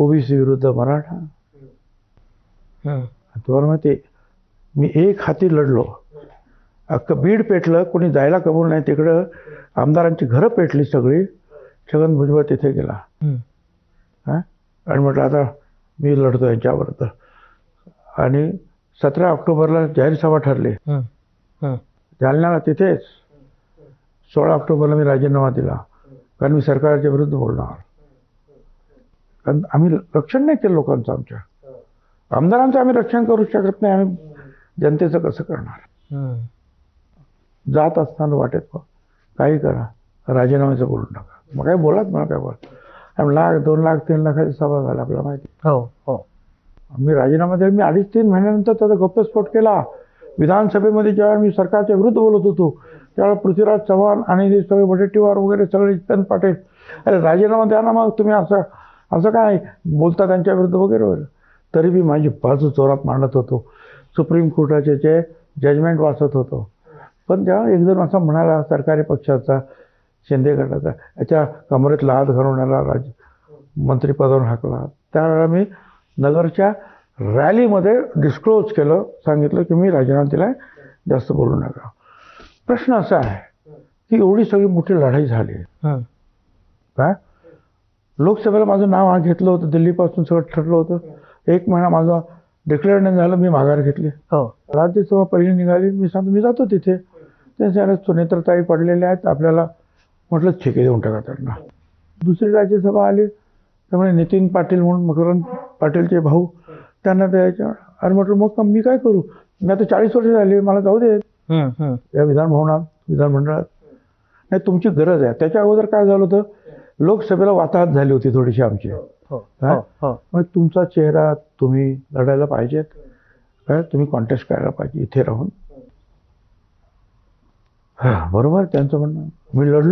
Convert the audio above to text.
OBC विरुद्ध मराठा. तुम्हाला माहिती मी एक हाती लढलो. अख्खं बीड पेटलं, कोणी जायला कबूल नाही. तिकडं आमदारांची घरं पेटली सगळी. छगन भुजबळ तिथे गेला. आणि म्हटलं आता मी लढतो यांच्याबरोबर. आणि 17 ऑक्टोबरला जाहीर सभा ठरली जालन्याला तिथेच. 16 ऑक्टोबरला मी राजीनामा दिला, कारण मी सरकारच्या विरुद्ध बोलणार. कारण आम्ही रक्षण नाही केलं लोकांचं. आमच्या आमदारांचं आम्ही रक्षण करू शकत नाही. आम्ही जनतेचं कसं करणार. जात असताना वाटेत काही करा, राजीनाम्याचं बोलू नका. मग काय बोलात मला काय बोल. 1 लाख 2 लाख 3 लाखाची सभा झाला आपल्याला माहिती. हो. मी राजीनामा दिला. मी 2.5-3 महिन्यानंतर त्याचा गप्पस्फोट केला. विधानसभेमध्ये जेव्हा मी सरकारच्या विरुद्ध बोलत होतो त्यावेळेला पृथ्वीराज चव्हाण आणि सगळे वडेट्टीवार वगैरे सगळे चंद पाटील, अरे राजीनामा द्या ना, मग तुम्ही असं काय बोलता त्यांच्या विरुद्ध वगैरे वगैरे. तरी मी माझी बाजू जोरात मांडत होतो. सुप्रीम कोर्टाचे जे जजमेंट वाचत होतो. पण जेव्हा एक जण असं म्हणाला सरकारी पक्षाचा, शिंदे गटाचा, याच्या कमरेत लाद घालून याला मंत्रिपदावरून हाकला, त्यावेळेला मी नगरच्या रॅलीमध्ये डिस्क्लोज केलं, सांगितलं की मी राजीनामा दिलाय, जास्त बोलू नका. प्रश्न असा आहे की एवढी सगळी मोठी लढाई झाली. काय लोकसभेला माझं नाव घेतलं होतं, दिल्लीपासून सगळं ठरलं होतं. 1 महिना माझं डिक्लेअर नाही झालं, मी माघार घेतली. राज्यसभा पहिली निघाली. मी सांगतो मी जातो तिथे. ते सुनेत्रताई पडलेले आहेत, आपल्याला म्हटलं ठेके देऊन टाका त्यांना. दुसरी राज्यसभा आली, त्यामुळे नितीन पाटील म्हणून मकरंद पाटीलचे भाऊ, त्यांना द्यायच्या. अरे म्हटलं मग मी काय करू, मी आता 40 वर्ष झाली, मला जाऊ दे या विधानमंडळात. नाही तुमची गरज आहे. त्याच्या अगोदर काय झालं होतं, लोकसभेला वाताहत झाली होती थोडीशी आमची. मग तुमचा चेहरा तुम्ही लढायला पाहिजेत काय, तुम्ही कॉन्टेस्ट करायला पाहिजे इथे राहून. बरोबर त्यांचं म्हणणं. मी लढलो.